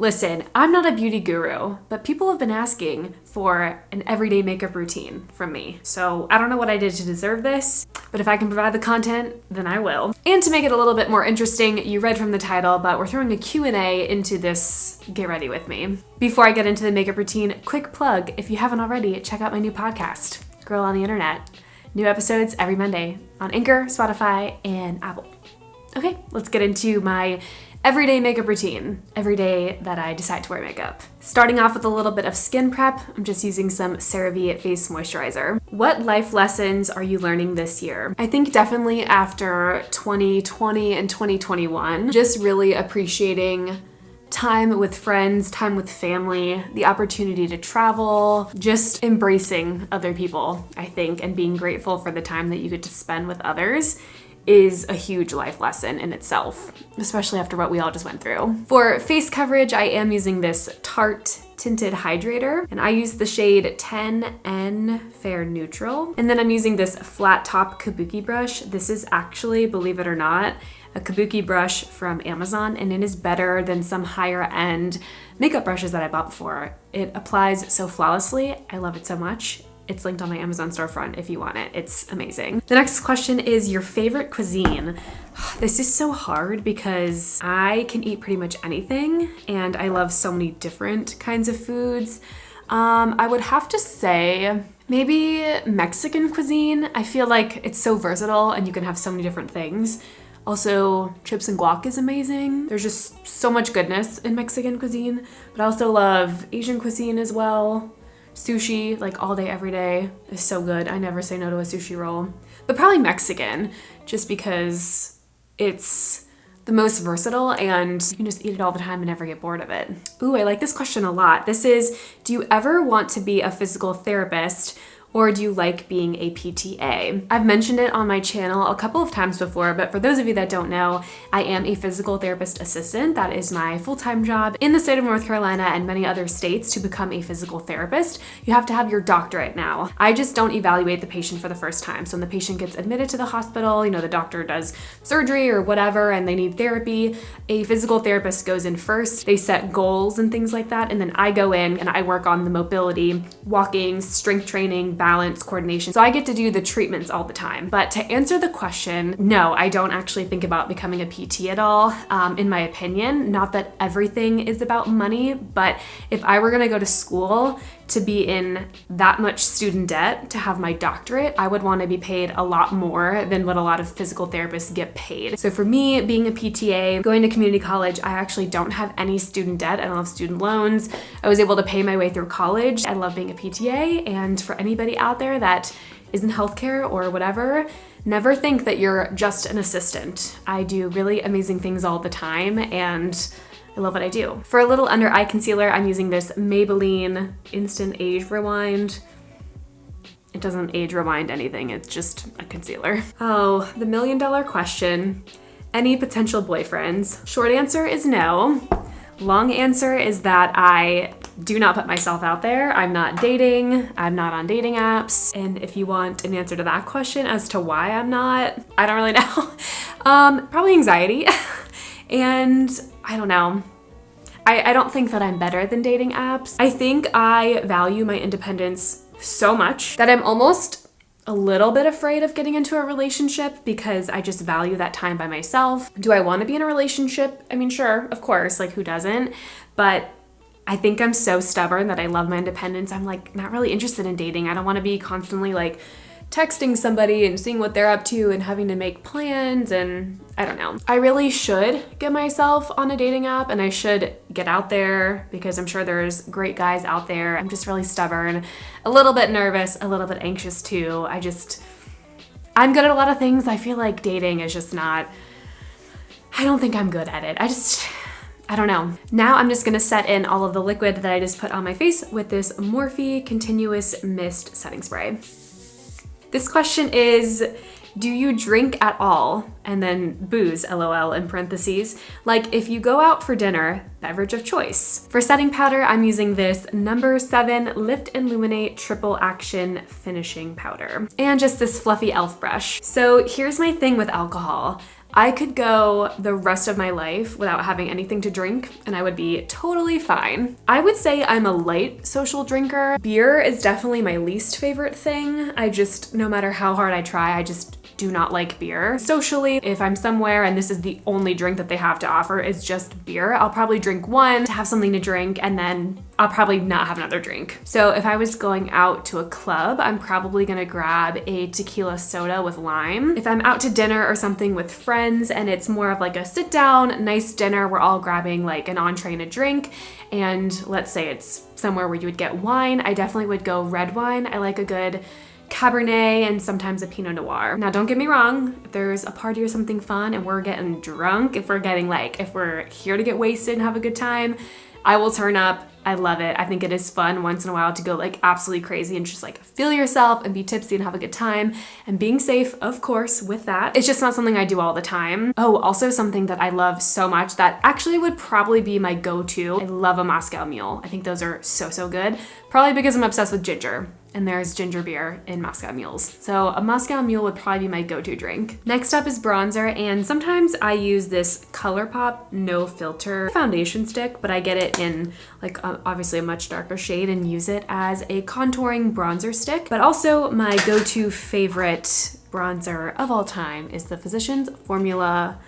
Listen, I'm not a beauty guru, but people have been asking for an everyday makeup routine from me. So I don't know what I did to deserve this, but if I can provide the content, then I will. And to make it a little bit more interesting, you read from the title, but we're throwing a Q&A into this Get Ready With Me. Before I get into the makeup routine, quick plug, if you haven't already, check out my new podcast, Girl on the Internet. New episodes every Monday on Anchor, Spotify, and Apple. Okay, let's get into my everyday makeup routine, every day that I decide to wear makeup. Starting off with a little bit of skin prep, I'm just using some CeraVe Face Moisturizer. What life lessons are you learning this year? I think definitely after 2020 and 2021, just really appreciating time with friends, time with family, the opportunity to travel, just embracing other people, I think, and being grateful for the time that you get to spend with others is a huge life lesson in itself, especially after what we all just went through. For face coverage, I am using this Tarte Tinted Hydrator, and I use the shade 10N Fair Neutral. And then I'm using this flat top kabuki brush. This is actually, believe it or not, a kabuki brush from Amazon, and it is better than some higher end makeup brushes that I bought before. It applies so flawlessly. I love it so much. It's linked on my Amazon storefront if you want it. It's amazing. The next question is your favorite cuisine. This is so hard because I can eat pretty much anything and I love so many different kinds of foods. I would have to say maybe Mexican cuisine. I feel like it's so versatile and you can have so many different things. Also, chips and guac is amazing. There's just so much goodness in Mexican cuisine, but I also love Asian cuisine as well. Sushi, like all day, every day, is so good. I never say no to a sushi roll. But probably Mexican, just because it's the most versatile and you can just eat it all the time and never get bored of it. Ooh, I like this question a lot. This is, do you ever want to be a physical therapist or do you like being a PTA? I've mentioned it on my channel a couple of times before, but for those of you that don't know, I am a physical therapist assistant. That is my full-time job in the state of North Carolina and many other states. To become a physical therapist, you have to have your doctorate now. I just don't evaluate the patient for the first time. So when the patient gets admitted to the hospital, the doctor does surgery or whatever, and they need therapy, a physical therapist goes in first. They set goals and things like that, and then I go in and I work on the mobility, walking, strength training, balance, coordination. So I get to do the treatments all the time. But to answer the question, no, I don't actually think about becoming a PT at all, in my opinion. Not that everything is about money, but if I were gonna go to school to be in that much student debt to have my doctorate, I would want to be paid a lot more than what a lot of physical therapists get paid. So for me, being a PTA, going to community college, I actually don't have any student debt. I don't have student loans. I was able to pay my way through college. I love being a PTA, and for anybody out there that is in healthcare or whatever, never think that you're just an assistant. I do really amazing things all the time, and I love what I do. For a little under eye concealer, I'm using this Maybelline Instant Age Rewind. It doesn't age rewind anything, it's just a concealer. Oh, the $1 million question. Any potential boyfriends? Short answer is no. Long answer is that I do not put myself out there. I'm not dating. I'm not on dating apps. And if you want an answer to that question as to why I'm not, I don't really know. Probably anxiety. And I don't know. I don't think that I'm better than dating apps. I think I value my independence so much that I'm almost a little bit afraid of getting into a relationship because I just value that time by myself. Do I want to be in a relationship? I mean, sure, of course, like who doesn't? But I think I'm so stubborn that I love my independence. I'm like not really interested in dating. I don't want to be constantly like texting somebody and seeing what they're up to and having to make plans, and I don't know. I really should get myself on a dating app and I should get out there because I'm sure there's great guys out there. I'm just really stubborn, a little bit nervous, a little bit anxious too. I'm good at a lot of things. I feel like dating is just not, I don't think I'm good at it. I don't know. Now I'm just gonna set in all of the liquid that I just put on my face with this Morphe Continuous Mist Setting Spray. This question is, do you drink at all? And then booze, LOL, in parentheses. Like if you go out for dinner, beverage of choice. For setting powder, I'm using this No. 7 Lift and Illuminate Triple Action Finishing Powder. And just this fluffy e.l.f. brush. So here's my thing with alcohol. I could go the rest of my life without having anything to drink and I would be totally fine. I would say I'm a light social drinker. Beer is definitely my least favorite thing. No matter how hard I try, I just do not like beer. Socially, if I'm somewhere and this is the only drink that they have to offer is just beer, I'll probably drink one to have something to drink and then I'll probably not have another drink. So if I was going out to a club, I'm probably gonna grab a tequila soda with lime. If I'm out to dinner or something with friends and it's more of like a sit down, nice dinner, we're all grabbing like an entree and a drink, and let's say it's somewhere where you would get wine, I definitely would go red wine. I like a good Cabernet and sometimes a Pinot Noir. Now, don't get me wrong, if there's a party or something fun and we're getting drunk, if we're here to get wasted and have a good time, I will turn up. I love it. I think it is fun once in a while to go like absolutely crazy and just like feel yourself and be tipsy and have a good time, and being safe, of course, with that. It's just not something I do all the time. Oh, also something that I love so much that actually would probably be my go-to. I love a Moscow Mule. I think those are so good. Probably because I'm obsessed with ginger. And there's ginger beer in Moscow Mules. So a Moscow Mule would probably be my go-to drink. Next up is bronzer, and sometimes I use this ColourPop No Filter foundation stick, but I get it in like obviously a much darker shade and use it as a contouring bronzer stick. But also my go-to favorite bronzer of all time is the Physicians Formula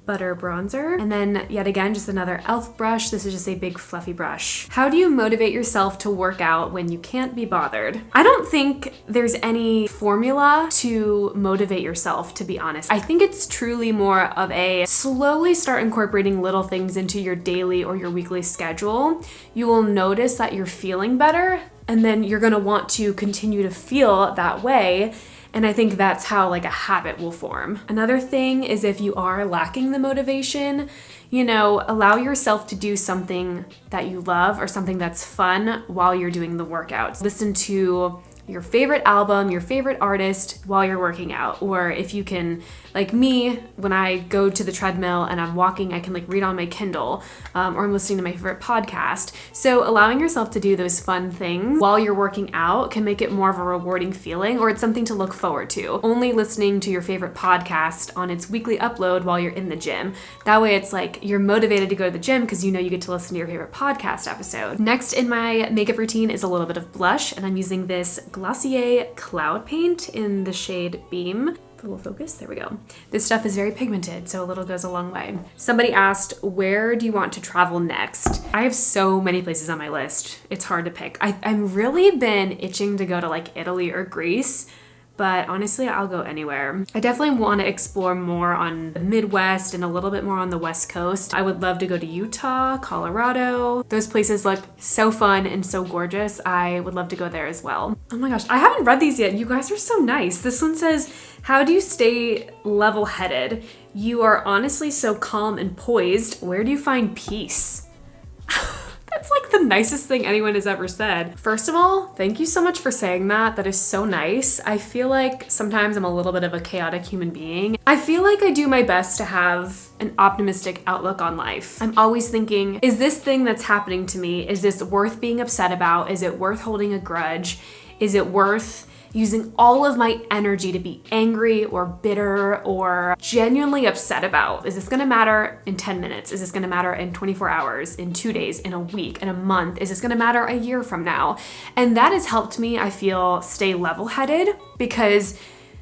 Butter Bronzer. And then yet again, just another e.l.f. brush. This is just a big fluffy brush. How do you motivate yourself to work out when you can't be bothered? I don't think there's any formula to motivate yourself, to be honest. I think it's truly more of a slowly start incorporating little things into your daily or your weekly schedule. You will notice that you're feeling better, and then you're gonna want to continue to feel that way. And I think that's how like a habit will form. Another thing is, if you are lacking the motivation, allow yourself to do something that you love or something that's fun while you're doing the workouts. Listen to your favorite album, your favorite artist while you're working out. Or if you can, like me, when I go to the treadmill and I'm walking, I can like read on my Kindle, or I'm listening to my favorite podcast. So allowing yourself to do those fun things while you're working out can make it more of a rewarding feeling, or it's something to look forward to. Only listening to your favorite podcast on its weekly upload while you're in the gym. That way it's like you're motivated to go to the gym because you get to listen to your favorite podcast episode. Next in my makeup routine is a little bit of blush, and I'm using this Glossier Cloud Paint in the shade Beam. A little focus, there we go. This stuff is very pigmented, so a little goes a long way. Somebody asked, where do you want to travel next? I have so many places on my list. It's hard to pick. I've really been itching to go to like Italy or Greece, but honestly, I'll go anywhere. I definitely want to explore more on the Midwest and a little bit more on the West Coast. I would love to go to Utah, Colorado. Those places look so fun and so gorgeous. I would love to go there as well. Oh my gosh, I haven't read these yet. You guys are so nice. This one says, how do you stay level-headed? You are honestly so calm and poised. Where do you find peace? That's like the nicest thing anyone has ever said. First of all, thank you so much for saying that. That is so nice. I feel like sometimes I'm a little bit of a chaotic human being. I feel like I do my best to have an optimistic outlook on life. I'm always thinking, is this thing that's happening to me, is this worth being upset about? Is it worth holding a grudge? Is it worth using all of my energy to be angry or bitter or genuinely upset about? Is this gonna matter in 10 minutes? Is this gonna matter in 24 hours, in 2 days, in a week, in a month? Is this gonna matter a year from now? And that has helped me, I feel, stay level-headed, because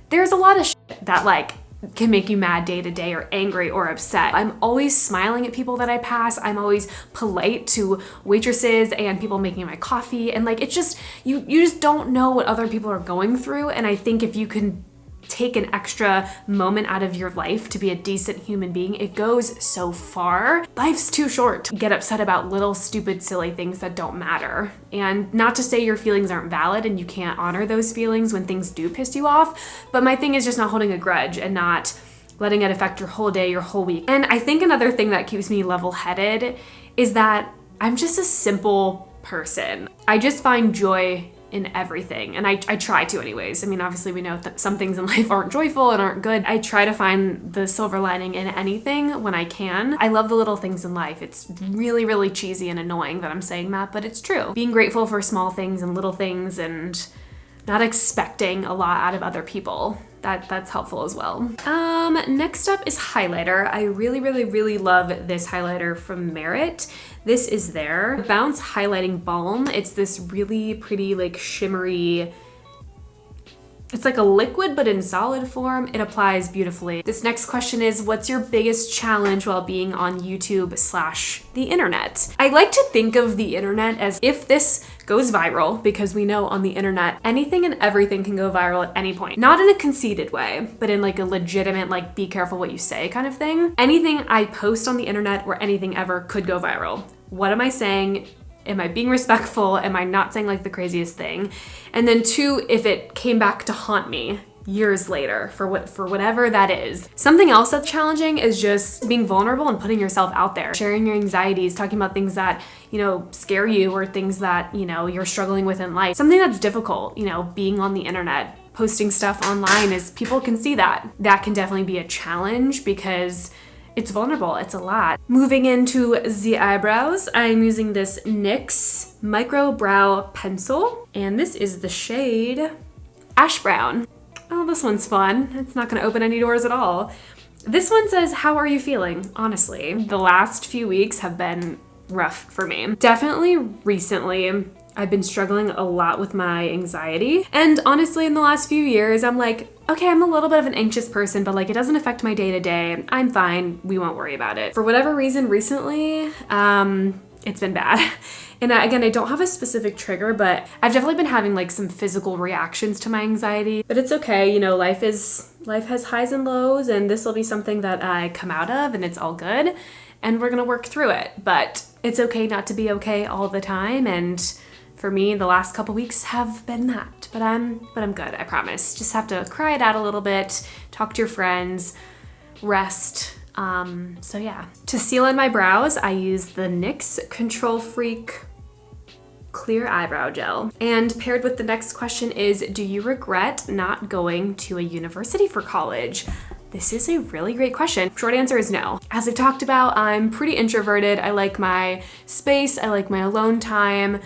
there's a lot of shit that like can make you mad day to day or angry or upset. I'm always smiling at people that I pass. I'm always polite to waitresses and people making my coffee. And like, it's just, you just don't know what other people are going through. And I think if you can take an extra moment out of your life to be a decent human being, it goes so far. Life's too short to get upset about little stupid silly things that don't matter. And not to say your feelings aren't valid and you can't honor those feelings when things do piss you off, but my thing is just not holding a grudge and not letting it affect your whole day, your whole week. And I think another thing that keeps me level-headed is that I'm just a simple person. I just find joy in everything, and I try to anyways. I mean, obviously we know that some things in life aren't joyful and aren't good. I try to find the silver lining in anything when I can. I love the little things in life. It's really, really cheesy and annoying that I'm saying that, but it's true. Being grateful for small things and little things and not expecting a lot out of other people. that's helpful as well. Next up is highlighter. I really love this highlighter from Merit. This is their Bounce Highlighting Balm. It's this really pretty, like, shimmery, it's like a liquid, but in solid form. It applies beautifully. This next question is, what's your biggest challenge while being on YouTube / the internet? I like to think of the internet as if this goes viral, because we know on the internet, anything and everything can go viral at any point. Not in a conceited way, but in like a legitimate, like, be careful what you say kind of thing. Anything I post on the internet or anything ever could go viral. What am I saying? Am I being respectful? Am I not saying like the craziest thing? And then 2, if it came back to haunt me years later for whatever that is. Something else that's challenging is just being vulnerable and putting yourself out there, sharing your anxieties, talking about things that, you know, scare you or things that, you know, you're struggling with in life. Something that's difficult, you know, being on the internet, posting stuff online, is people can see that. That can definitely be a challenge because it's vulnerable, it's a lot. Moving into the eyebrows, I'm using this NYX Micro Brow Pencil, and this is the shade Ash Brown. Oh, this one's fun. It's not gonna open any doors at all. This one says, how are you feeling? Honestly, the last few weeks have been rough for me. Definitely recently, I've been struggling a lot with my anxiety. And honestly, in the last few years, I'm like, okay, I'm a little bit of an anxious person, but like, it doesn't affect my day to day. I'm fine. We won't worry about it. For whatever reason recently, it's been bad. And again, I don't have a specific trigger, but I've definitely been having like some physical reactions to my anxiety, but it's okay. You know, life has highs and lows, and this will be something that I come out of, and it's all good, and we're gonna work through it. But it's okay not to be okay all the time. And for me, the last couple weeks have been that, but I'm good, I promise. Just have to cry it out a little bit, talk to your friends, rest. So yeah. To seal in my brows, I use the NYX Control Freak Clear Eyebrow Gel. And paired with the next question is, do you regret not going to a university for college? This is a really great question. Short answer is no. As I've talked about, I'm pretty introverted. I like my space, I like my alone time.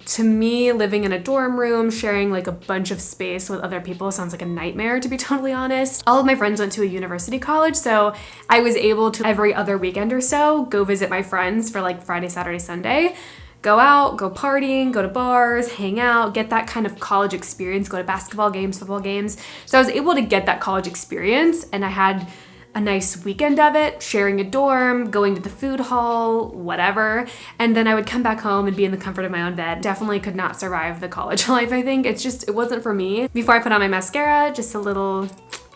To me, living in a dorm room, sharing like a bunch of space with other people sounds like a nightmare, to be totally honest. All of my friends went to a university college, so I was able to every other weekend or so go visit my friends for like Friday, Saturday, Sunday. Go out, go partying, go to bars, hang out, get that kind of college experience, go to basketball games, football games. So I was able to get that college experience, and I had a nice weekend of it, sharing a dorm, going to the food hall, whatever. And then I would come back home and be in the comfort of my own bed. Definitely could not survive the college life, I think. It wasn't for me. Before I put on my mascara, just a little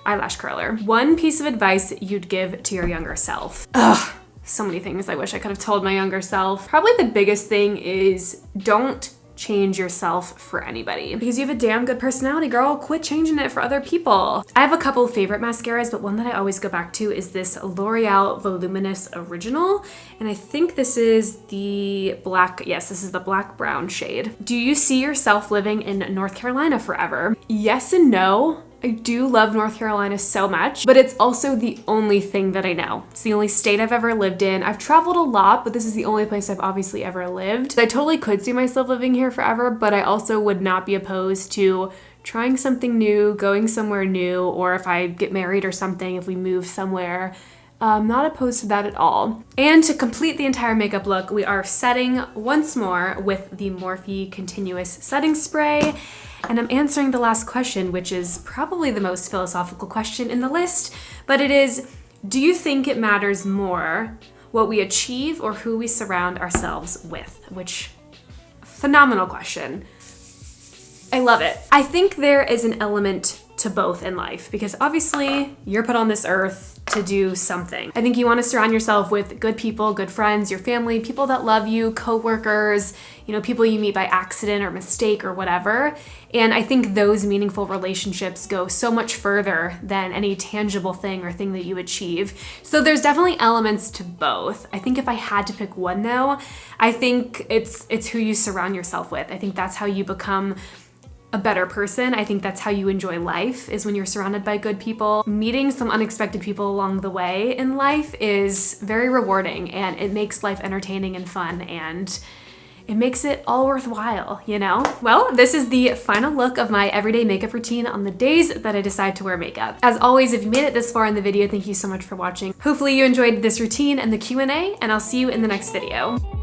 eyelash curler. One piece of advice you'd give to your younger self. Ugh, so many things I wish I could have told my younger self. Probably the biggest thing is don't change yourself for anybody, because you have a damn good personality, girl. Quit changing it for other people. I have a couple favorite mascaras, but one that I always go back to is this L'Oreal Voluminous Original, and I think this is the black, yes, this is the black brown shade. Do you see yourself living in North Carolina forever? Yes and no. I do love North Carolina so much, but it's also the only thing that I know. It's the only state I've ever lived in. I've traveled a lot, but this is the only place I've obviously ever lived. I totally could see myself living here forever, but I also would not be opposed to trying something new, going somewhere new, or if I get married or something, if we move somewhere. I'm not opposed to that at all. And to complete the entire makeup look, we are setting once more with the Morphe Continuous Setting Spray. And I'm answering the last question, which is probably the most philosophical question in the list, but it is, do you think it matters more what we achieve or who we surround ourselves with? Which, phenomenal question. I love it. I think there is an element to both in life, because obviously you're put on this earth to do something. I think you want to surround yourself with good people, good friends, your family, people that love you, coworkers, you know, people you meet by accident or mistake or whatever. And I think those meaningful relationships go so much further than any tangible thing or thing that you achieve. So there's definitely elements to both. I think if I had to pick one though, I think it's who you surround yourself with. I think that's how you become a better person. I think that's how you enjoy life, is when you're surrounded by good people. Meeting some unexpected people along the way in life is very rewarding, and it makes life entertaining and fun, and it makes it all worthwhile, you know? Well, this is the final look of my everyday makeup routine on the days that I decide to wear makeup. As always, if you made it this far in the video, thank you so much for watching. Hopefully you enjoyed this routine and the Q&A, and I'll see you in the next video.